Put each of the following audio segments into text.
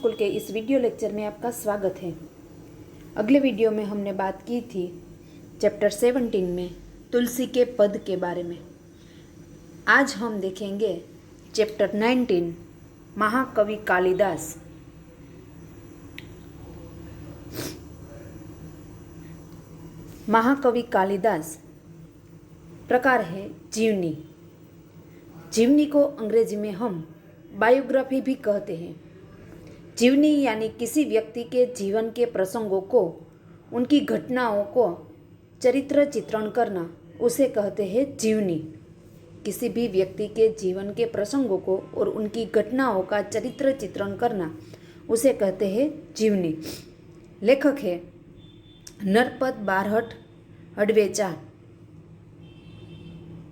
School के इस video lecture में आपका स्वागत है। अगले वीडियो में हमने बात की थी चैप्टर 17 में तुलसी के पद के बारे में। आज हम देखेंगे चैप्टर 19 महाकवि कालिदास। महाकवि कालिदास प्रकार है जीवनी। जीवनी को अंग्रेजी में हम बायोग्राफी भी कहते हैं। जीवनी यानी किसी व्यक्ति के जीवन के प्रसंगों को, उनकी घटनाओं को चरित्र चित्रण करना, उसे कहते हैं जीवनी। किसी भी व्यक्ति के जीवन के प्रसंगों को और उनकी घटनाओं का चरित्र चित्रण करना, उसे कहते हैं जीवनी। लेखक है नरपत बारहट हडवेचा।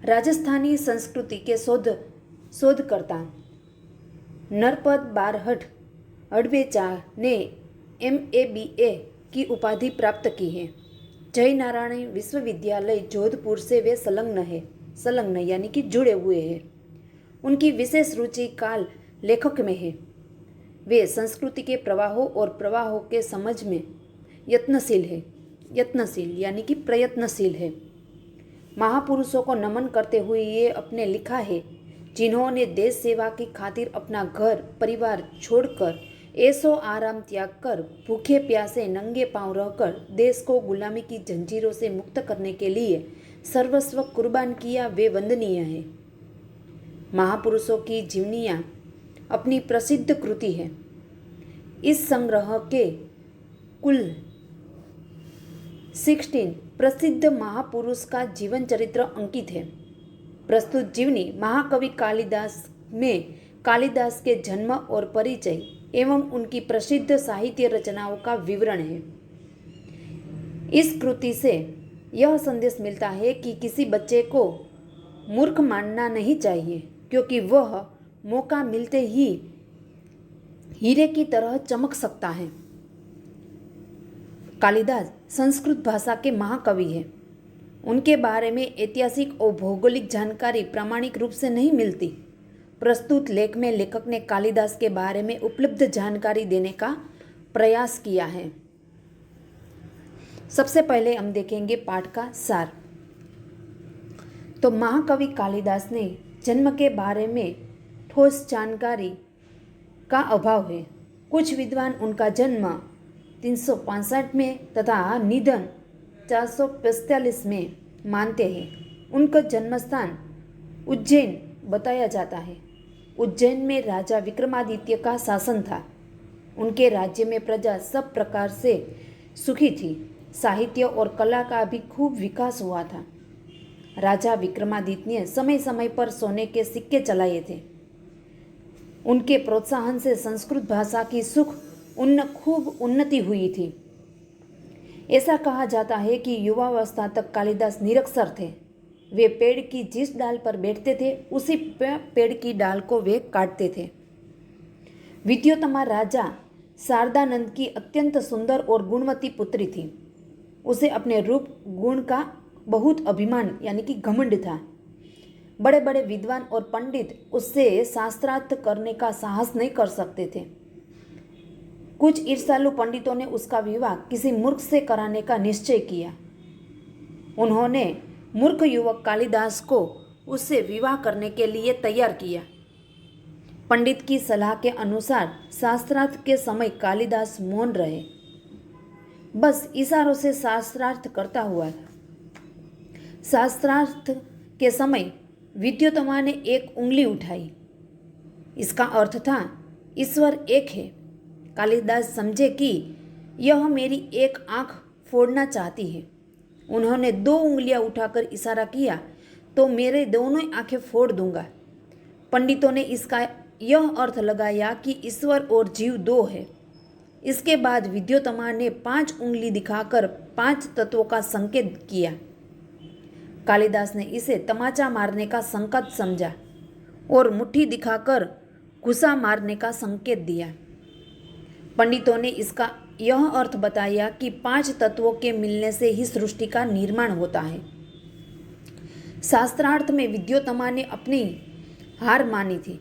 राजस्थानी संस्कृति के शोधकर्ता नरपत बारहट हडवेचा ने MA BA की उपाधि प्राप्त की है। जयनारायण विश्वविद्यालय जोधपुर से वे संलग्न यानी कि जुड़े हुए हैं। उनकी विशेष रुचि काल लेखक में है। वे संस्कृति के प्रवाहों और प्रवाहों के समझ में यत्नशील यानी कि प्रयत्नशील है। महापुरुषों को नमन करते हुए ये अपने लिखा है, जिन्होंने देश सेवा की खातिर अपना घर परिवार छोड़कर ऐशो आराम त्याग कर भूखे प्यासे नंगे पांव रहकर देश को गुलामी की जंजीरों से मुक्त करने के लिए सर्वस्व कुर्बान किया, वे वंदनीय है। महापुरुषों की जीवनियाँ अपनी प्रसिद्ध कृति है। इस संग्रह के कुल 16 प्रसिद्ध महापुरुष का जीवन चरित्र अंकित है। प्रस्तुत जीवनी महाकवि कालिदास में कालिदास के जन्म और परिचय एवं उनकी प्रसिद्ध साहित्य रचनाओं का विवरण है। इस कृति से यह संदेश मिलता है कि किसी बच्चे को मूर्ख मानना नहीं चाहिए, क्योंकि वह मौका मिलते ही हीरे की तरह चमक सकता है। कालिदास संस्कृत भाषा के महाकवि हैं। उनके बारे में ऐतिहासिक और भौगोलिक जानकारी प्रामाणिक रूप से नहीं मिलती। प्रस्तुत लेख में लेखक ने कालिदास के बारे में उपलब्ध जानकारी देने का प्रयास किया है। सबसे पहले हम देखेंगे पाठ का सार। तो महाकवि कालिदास ने जन्म के बारे में ठोस जानकारी का अभाव है। कुछ विद्वान उनका जन्म 365 में तथा निधन 445 में मानते हैं। उनका जन्मस्थान उज्जैन बताया जाता है। उज्जैन में राजा विक्रमादित्य का शासन था। उनके राज्य में प्रजा सब प्रकार से सुखी थी। साहित्य और कला का भी खूब विकास हुआ था। राजा विक्रमादित्य ने समय समय पर सोने के सिक्के चलाए थे। उनके प्रोत्साहन से संस्कृत भाषा की खूब उन्नति हुई थी। ऐसा कहा जाता है कि युवावस्था तक कालिदास निरक्षर थे। वे पेड़ की जिस डाल पर बैठते थे, उसी पेड़ की डाल को वे काटते थे। विद्योत्तमा राजा शारदानंद की अत्यंत सुंदर और गुणवती पुत्री थी। उसे अपने रूप गुण का बहुत अभिमान यानी कि घमंड था। बड़े बड़े विद्वान और पंडित उससे शास्त्रार्थ करने का साहस नहीं कर सकते थे। कुछ ईर्ष्यालु पंडितों ने उसका विवाह किसी मूर्ख से कराने का निश्चय किया। उन्होंने मूर्ख युवक कालिदास को उससे विवाह करने के लिए तैयार किया। पंडित की सलाह के अनुसार शास्त्रार्थ के समय कालिदास मौन रहे, बस इशारों से शास्त्रार्थ करता हुआ था। शास्त्रार्थ के समय विद्योत्तमा ने एक उंगली उठाई। इसका अर्थ था ईश्वर एक है। कालिदास समझे कि यह मेरी एक आंख फोड़ना चाहती है। उन्होंने 2 उंगलियां उठाकर इशारा किया तो मेरे दोनों आंखें फोड़ दूंगा। पंडितों ने इसका यह अर्थ लगाया कि ईश्वर और जीव 2 है। इसके बाद विद्योत्तमा ने 5 उंगली दिखाकर 5 तत्वों का संकेत किया। कालिदास ने इसे तमाचा मारने का संकेत समझा और मुट्ठी दिखाकर घुसा मारने का संकेत दिया। पंडितों ने इसका यह अर्थ बताया कि 5 तत्वों के मिलने से ही सृष्टि का निर्माण होता है। शास्त्रार्थ में विद्योत्तमा ने अपनी हार मानी थी।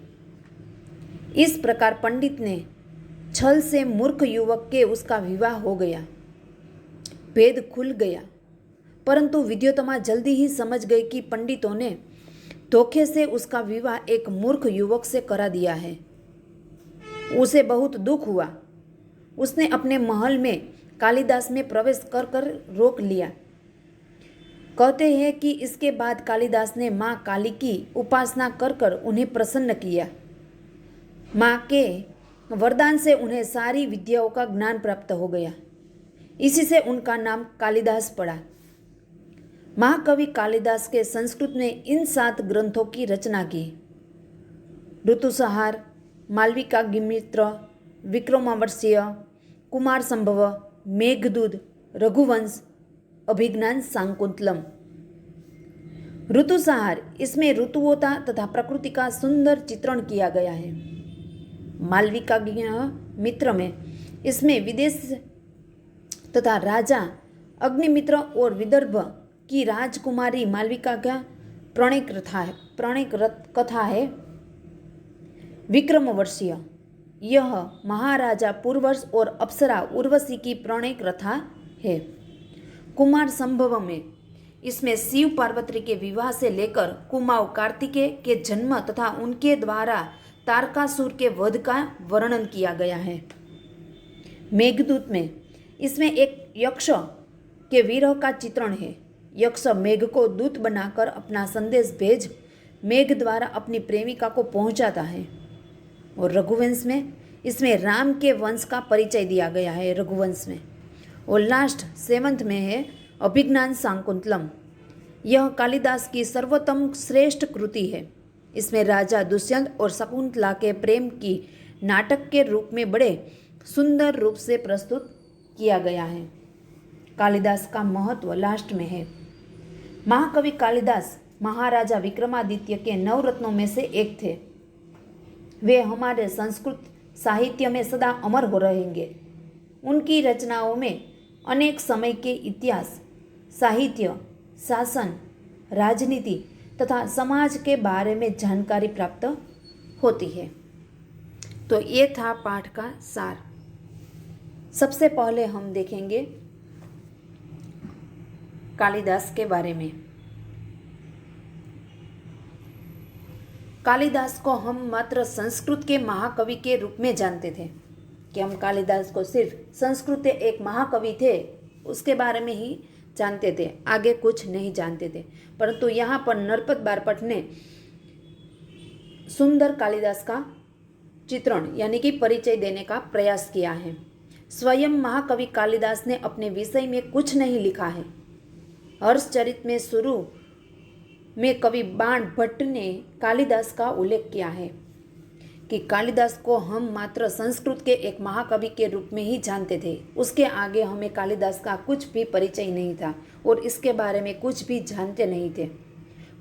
इस प्रकार पंडित ने छल से मूर्ख युवक के उसका विवाह हो गया। भेद खुल गया, परंतु विद्योत्तमा जल्दी ही समझ गई कि पंडितों ने धोखे से उसका विवाह एक मूर्ख युवक से करा दिया है। उसे बहुत दुख हुआ। उसने अपने महल में कालिदास में प्रवेश कर कर रोक लिया। कहते हैं कि इसके बाद कालिदास ने माँ काली की उपासना कर कर उन्हें प्रसन्न किया। माँ के वरदान से उन्हें सारी विद्याओं का ज्ञान प्राप्त हो गया। इसी से उनका नाम कालिदास पड़ा। महाकवि कालिदास के संस्कृत में इन 7 ग्रंथों की रचना की: ऋतुसंहार, मालविकाग्निमित्र, विक्रमावर्ष्य, कुमार संभव, मेघदूत, रघुवंश, अभिज्ञान शाकुंतलम। ऋतुसंहार, इसमें ऋतुओं तथा प्रकृति का सुंदर चित्रण किया गया है। मालविकाग्निमित्र में इसमें विदेश तथा राजा अग्निमित्र और विदर्भ की राजकुमारी मालविका का प्रणय कथा है। विक्रमवर्षीय, यह महाराजा पुरवर्ष और अप्सरा उर्वशी की प्रणय कथा है। कुमार संभव में इसमें शिव पार्वती के विवाह से लेकर कुमाऊं कार्तिकेय के जन्म तथा उनके द्वारा तारकासुर के वध का वर्णन किया गया है। मेघदूत में इसमें एक यक्ष के विरह का चित्रण है। यक्ष मेघ को दूत बनाकर अपना संदेश भेज मेघ द्वारा अपनी प्रेमिका को पहुंचाता है। और रघुवंश में इसमें राम के वंश का परिचय दिया गया है रघुवंश में। और लास्ट 7th में है अभिज्ञान शाकुंतलम। यह कालिदास की सर्वोत्तम श्रेष्ठ कृति है। इसमें राजा दुष्यंत और शकुंतला के प्रेम की नाटक के रूप में बड़े सुंदर रूप से प्रस्तुत किया गया है। कालिदास का महत्व लास्ट में है। महाकवि कालिदास महाराजा विक्रमादित्य के 9 रत्नों में से एक थे। वे हमारे संस्कृत साहित्य में सदा अमर हो रहेंगे। उनकी रचनाओं में अनेक समय के इतिहास, साहित्य, शासन, राजनीति तथा समाज के बारे में जानकारी प्राप्त होती है। तो ये था पाठ का सार। सबसे पहले हम देखेंगे कालिदास के बारे में। कालिदास को हम मात्र संस्कृत के महाकवि के रूप में जानते थे कि हम कालिदास को सिर्फ संस्कृत के एक महाकवि थे उसके बारे में ही जानते थे, आगे कुछ नहीं जानते थे। परंतु यहाँ पर नरपत बारपट ने सुंदर कालिदास का चित्रण यानी कि परिचय देने का प्रयास किया है। स्वयं महाकवि कालिदास ने अपने विषय में कुछ नहीं लिखा है। हर्षचरित में शुरू में कवि बाण भट्ट ने कालिदास का उल्लेख किया है कि कालिदास को हम मात्र संस्कृत के एक महाकवि के रूप में ही जानते थे। उसके आगे हमें कालिदास का कुछ भी परिचय नहीं था और इसके बारे में कुछ भी जानते नहीं थे।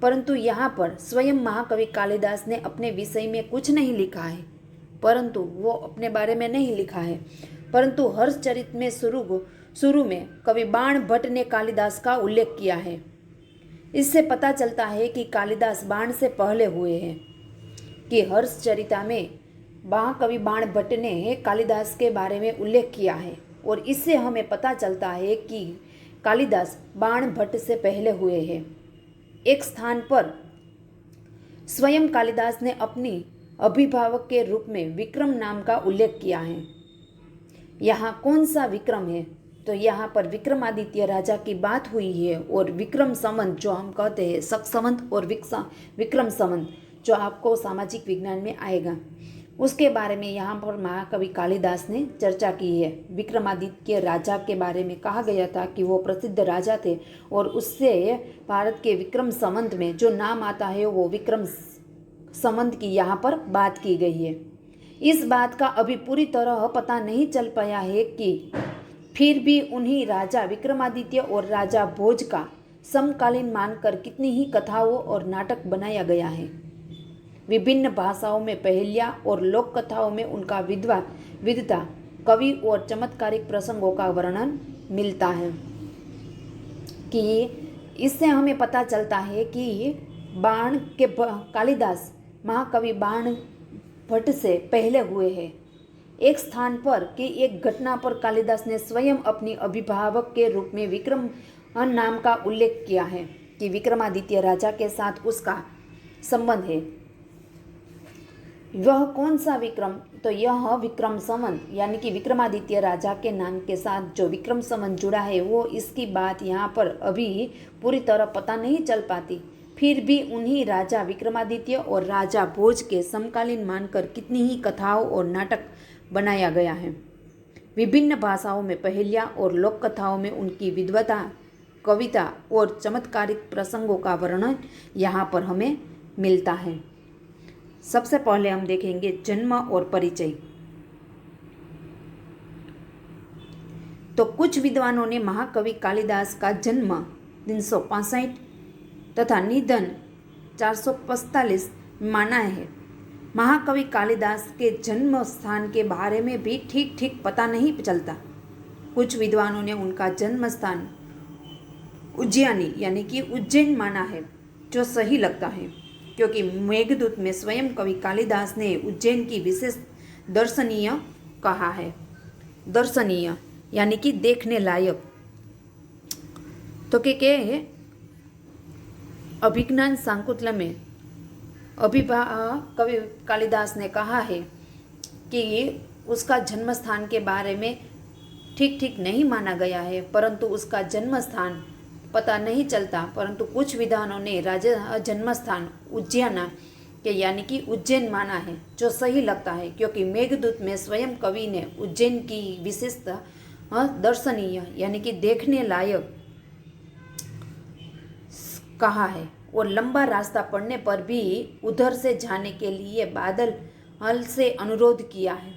परंतु यहाँ पर स्वयं महाकवि कालिदास ने अपने विषय में कुछ नहीं लिखा है, परंतु वो अपने बारे में नहीं लिखा है, परंतु हर्षचरित में शुरू में कवि बाण भट्ट ने कालिदास का उल्लेख किया है। इससे पता चलता है कि कालिदास बाण से पहले हुए हैं कि हर्षचरिता में महाकवि बाण भट्ट ने कालिदास के बारे में उल्लेख किया है। और इससे हमें पता चलता है कि कालिदास बाण भट्ट से पहले हुए हैं। एक स्थान पर स्वयं कालिदास ने अपनी अभिभावक के रूप में विक्रम नाम का उल्लेख किया है। यहाँ कौन सा विक्रम है? तो यहाँ पर विक्रमादित्य राजा की बात हुई है और विक्रम संवत जो हम कहते हैं शक संवत और विक्रम संवत जो आपको सामाजिक विज्ञान में आएगा, उसके बारे में यहाँ पर महाकवि कालिदास ने चर्चा की है। विक्रमादित्य राजा के बारे में कहा गया था कि वो प्रसिद्ध राजा थे और उससे भारत के विक्रम संवत में जो नाम आता है वो विक्रम संवत की यहाँ पर बात की गई है। इस बात का अभी पूरी तरह पता नहीं चल पाया है कि फिर भी उन्हीं राजा विक्रमादित्य और राजा भोज का समकालीन मानकर कितनी ही कथाओं और नाटक बनाया गया है। विभिन्न भाषाओं में पहेलियाँ और लोक कथाओं में उनका विद्वता, कवि और चमत्कारिक प्रसंगों का वर्णन मिलता है। कि इससे हमें पता चलता है कि कालिदास महाकवि बाण भट्ट से पहले हुए हैं। एक स्थान पर कि एक घटना पर कालिदास ने स्वयं अपनी अभिभावक के रूप में विक्रम नाम का उल्लेख किया है कि विक्रमादित्य राजा के साथ उसका संबंध है। वह कौन सा विक्रम? तो यह विक्रम संवत यानी कि विक्रमादित्य राजा के नाम के साथ जो विक्रम संवत जुड़ा है वो इसकी बात यहाँ पर अभी पूरी तरह पता नहीं चल पाती। फिर भी उन्हीं राजा विक्रमादित्य और राजा भोज के समकालीन मानकर कितनी ही कथाओं और नाटक बनाया गया है। विभिन्न भाषाओं में पहेलियाँ और लोक कथाओं में उनकी विद्वता, कविता और चमत्कारिक प्रसंगों का वर्णन यहाँ पर हमें मिलता है। सबसे पहले हम देखेंगे जन्म और परिचय। तो कुछ विद्वानों ने महाकवि कालिदास का जन्म 365 तथा निधन 445 माना है। महाकवि कालिदास के जन्म स्थान के बारे में भी ठीक ठीक पता नहीं चलता। कुछ विद्वानों ने उनका जन्म स्थान उज्जैनी यानी कि उज्जैन माना है, जो सही लगता है क्योंकि मेघदूत में स्वयं कवि कालिदास ने उज्जैन की विशेष दर्शनीय कहा है। दर्शनीय यानी कि देखने लायक। तो के अभिज्ञान शाकुंतल में कवि कालिदास ने कहा है कि उसका जन्म स्थान के बारे में ठीक ठीक नहीं माना गया है, परंतु उसका जन्म स्थान पता नहीं चलता। परंतु कुछ विद्वानों ने राजा जन्म स्थान उज्जैना के यानी कि उज्जैन माना है, जो सही लगता है क्योंकि मेघदूत में स्वयं कवि ने उज्जैन की विशेषता दर्शनीय यानी कि देखने लायक कहा है। और लंबा रास्ता पड़ने पर भी उधर से जाने के लिए बादल हल से अनुरोध किया है।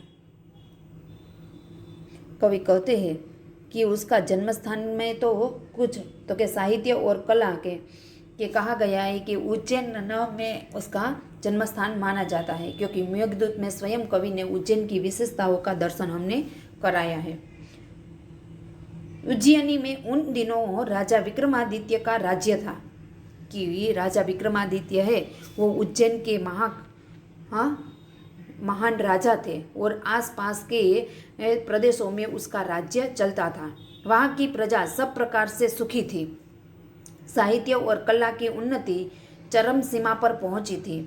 कवि कहते हैं कि उसका जन्म स्थान में तो कुछ तो के साहित्य और कला के कहा गया है कि उज्जैन में उसका जन्म स्थान माना जाता है क्योंकि मेघदूत में स्वयं कवि ने उज्जैन की विशेषताओं का दर्शन हमने कराया है। उज्जैनी में उन दिनों राजा विक्रमादित्य का राज्य था कि राजा विक्रमादित्य है वो उज्जैन के महान राजा थे और आसपास के प्रदेशों में उसका राज्य चलता था। वहाँ की प्रजा सब प्रकार से सुखी थी। साहित्य और कला की उन्नति चरम सीमा पर पहुंची थी।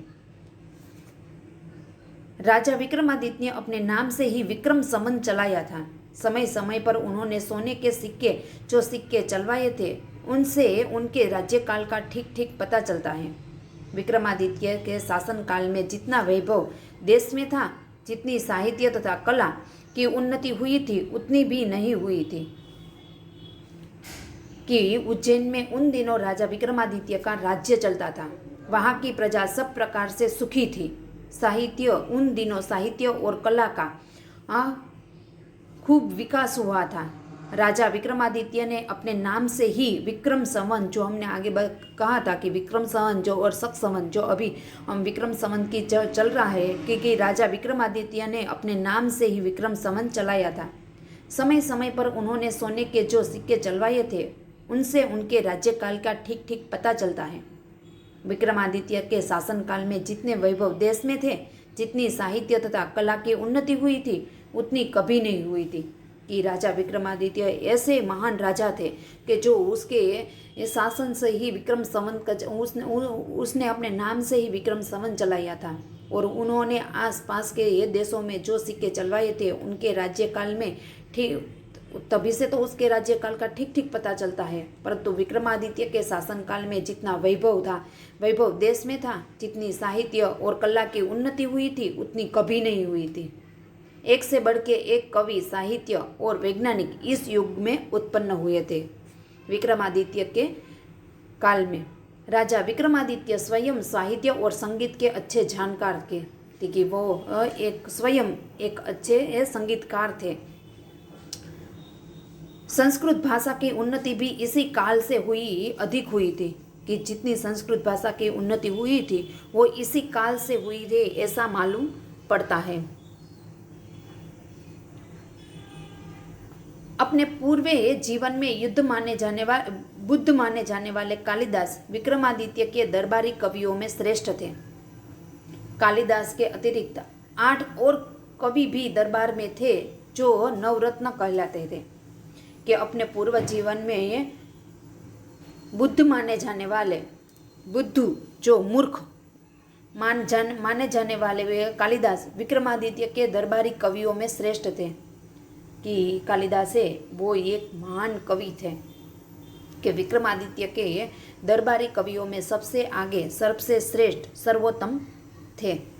राजा विक्रमादित्य ने अपने नाम से ही विक्रम संवत चलाया था। समय समय पर उन्होंने सोने के सिक्के चलवाए थे, उनसे उनके राज्यकाल का ठीक ठीक पता चलता है। विक्रमादित्य के शासनकाल में जितना वैभव देश में था, जितनी साहित्य तथा कला की उन्नति हुई थी, उतनी भी नहीं हुई थी। कि उज्जैन में उन दिनों राजा विक्रमादित्य का राज्य चलता था। वहाँ की प्रजा सब प्रकार से सुखी थी। उन दिनों साहित्य और कला का खूब विकास हुआ था। राजा विक्रमादित्य ने अपने नाम से ही विक्रम संवत, जो हमने आगे कहा था कि विक्रम संवत जो और शक संवत, जो अभी हम विक्रम संवत की चल रहा है कि राजा विक्रमादित्य ने अपने नाम से ही विक्रम संवत चलाया था। समय समय पर उन्होंने सोने के जो सिक्के चलवाए थे, उनसे उनके राज्यकाल का ठीक ठीक पता चलता है। विक्रमादित्य के शासनकाल में जितने वैभव देश में थे, जितनी साहित्य तथा कला की उन्नति हुई थी, उतनी कभी नहीं हुई थी। कि राजा विक्रमादित्य ऐसे महान राजा थे कि जो उसके शासन से ही विक्रम संवत उसने अपने नाम से ही विक्रम संवत चलाया था। और उन्होंने आसपास के देशों में जो सिक्के चलवाए थे, उनके राज्यकाल में ठीक तभी से तो उसके राज्यकाल का ठीक ठीक पता चलता है। परंतु विक्रमादित्य के शासनकाल में जितना वैभव देश में था, जितनी साहित्य और कला की उन्नति हुई थी, उतनी कभी नहीं हुई थी। एक से बढ़ के एक कवि, साहित्य और वैज्ञानिक इस युग में उत्पन्न हुए थे। विक्रमादित्य के काल में राजा विक्रमादित्य स्वयं साहित्य और संगीत के अच्छे जानकार थे कि वो स्वयं एक अच्छे संगीतकार थे। संस्कृत भाषा की उन्नति भी इसी काल से अधिक हुई थी कि जितनी संस्कृत भाषा की उन्नति हुई थी वो इसी काल से हुई थी, ऐसा मालूम पड़ता है। अपने पूर्व जीवन में बुद्ध माने जाने वाले कालिदास विक्रमादित्य के दरबारी कवियों में श्रेष्ठ थे। कालिदास के अतिरिक्त 8 और कवि भी दरबार में थे जो नवरत्न कहलाते थे, कि अपने पूर्व जीवन में बुद्ध माने जाने वाले, बुद्धू जो मूर्ख माने जाने वाले वे कालिदास विक्रमादित्य के दरबारी कवियों में श्रेष्ठ थे। कि कालिदास है वो एक महान कवि थे, कि विक्रमादित्य के दरबारी कवियों में सबसे आगे, सबसे श्रेष्ठ, सर्वोत्तम थे।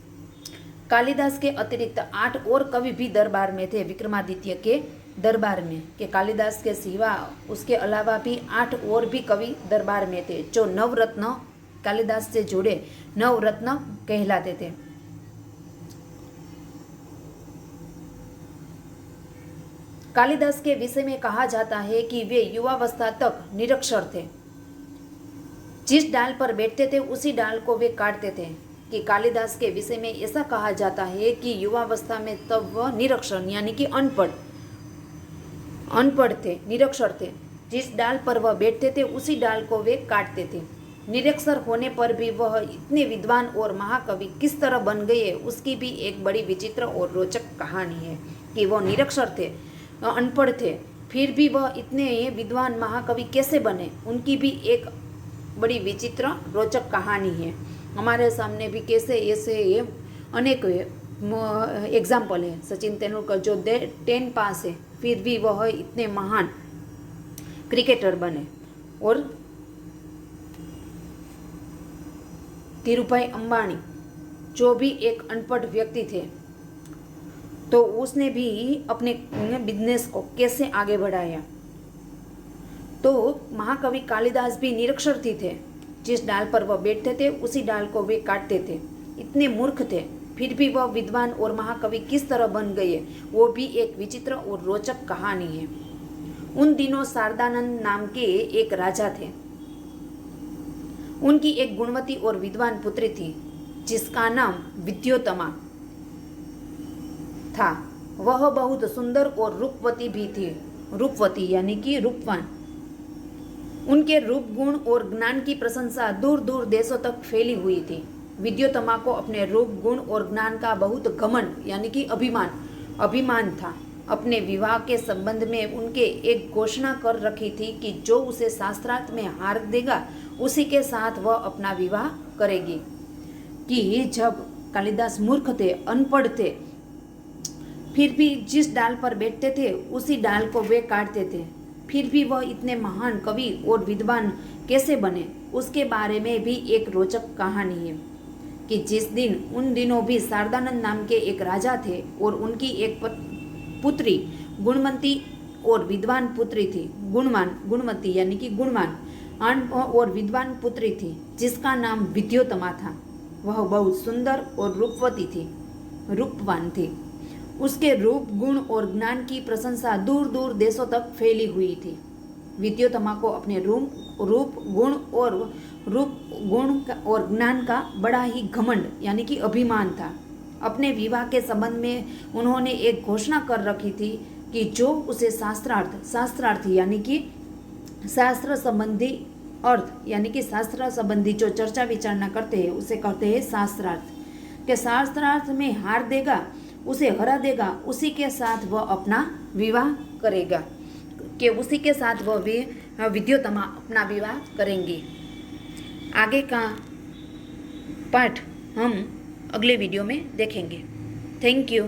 कालिदास के अतिरिक्त 8 और कवि भी दरबार में थे विक्रमादित्य के दरबार में, कि कालिदास के सिवा उसके अलावा भी 8 और भी कवि दरबार में थे जो नवरत्न, कालिदास से जुड़े नवरत्न कहलाते थे। कालिदास के विषय में कहा जाता है कि वे युवावस्था तक निरक्षर थे। जिस डाल पर बैठते थे उसी डाल को वे काटते थे। कि कालिदास के विषय में ऐसा कहा जाता है कि युवावस्था में तब वह निरक्षर यानी कि अनपढ़ थे, निरक्षर थे। जिस डाल पर वह बैठते थे उसी डाल को वे काटते थे। निरक्षर होने पर भी वह इतने विद्वान और महाकवि किस तरह बन गए, उसकी भी एक बड़ी विचित्र और रोचक कहानी है। कि वह निरक्षर थे, अनपढ़ थे, फिर भी वह इतने विद्वान महाकवि कैसे बने, उनकी भी एक बड़ी विचित्र रोचक कहानी है। हमारे सामने भी कैसे ऐसे अनेक एग्जाम्पल है। सचिन तेंदुलकर जो 10 पास है फिर भी वह इतने महान क्रिकेटर बने, और धीरूभाई अंबानी जो भी एक अनपढ़ व्यक्ति थे, तो उसने भी अपने बिजनेस को कैसे आगे बढ़ाया। तो महाकवि कालिदास भी निरक्षर थे। जिस डाल पर वह बैठते थे उसी डाल को वे काटते थे। इतने मूर्ख थे, फिर भी वह विद्वान और महाकवि किस तरह बन गए, वो भी एक विचित्र और रोचक कहानी है। उन दिनों शारदानंद नाम के एक राजा थे। उनकी एक गुणवती और विद्वान पुत्री थी जिसका नाम विद्योत्तमा था। वह बहुत सुंदर और रूपवती भी थी। रूपवती यानी कि रूपवान। उनके रूप, गुण और ज्ञान की प्रशंसा दूर दूर देशों तक फैली हुई थी। विद्योत्तमा को अपने रूप, गुण और ज्ञान का बहुत घमंड यानी कि अभिमान था। अपने विवाह के संबंध में उनके एक घोषणा कर रखी थी कि जो उसे शास्त्रार्थ में हार देगा उसी के साथ वह अपना विवाह करेगी। कि जब कालिदास मूर्ख थे, अनपढ़ थे, फिर भी जिस डाल पर बैठते थे उसी डाल को वे काटते थे, फिर भी वह इतने महान कवि और विद्वान कैसे बने, उसके बारे में भी एक रोचक कहानी है। कि जिस दिन, उन दिनों भी शारदानंद नाम के एक राजा थे और उनकी एक पुत्री गुणवंती और विद्वान पुत्री थी। गुणवंती यानी कि गुणवान और विद्वान पुत्री थी जिसका नाम विद्योत्तमा था। वह बहुत सुंदर और रूपवान थी। उसके रूप, गुण और ज्ञान की प्रशंसा दूर दूर देशों तक फैली हुई थी। विद्योत्तमा को अपने रूप, गुण और ज्ञान का बड़ा ही घमंड यानी कि अभिमान था। अपने विवाह के संबंध में उन्होंने एक घोषणा कर रखी थी कि जो उसे शास्त्रार्थ यानी कि शास्त्र संबंधी अर्थ यानी कि शास्त्र संबंधी जो चर्चा विचारना करते हैं उसे कहते हैं शास्त्रार्थ। के शास्त्रार्थ में हार देगा, उसे हरा देगा, उसी के साथ वह अपना विवाह करेगा। कि उसी के साथ वह विद्योत्तमा अपना विवाह करेंगी। आगे का पाठ हम अगले वीडियो में देखेंगे। Thank you.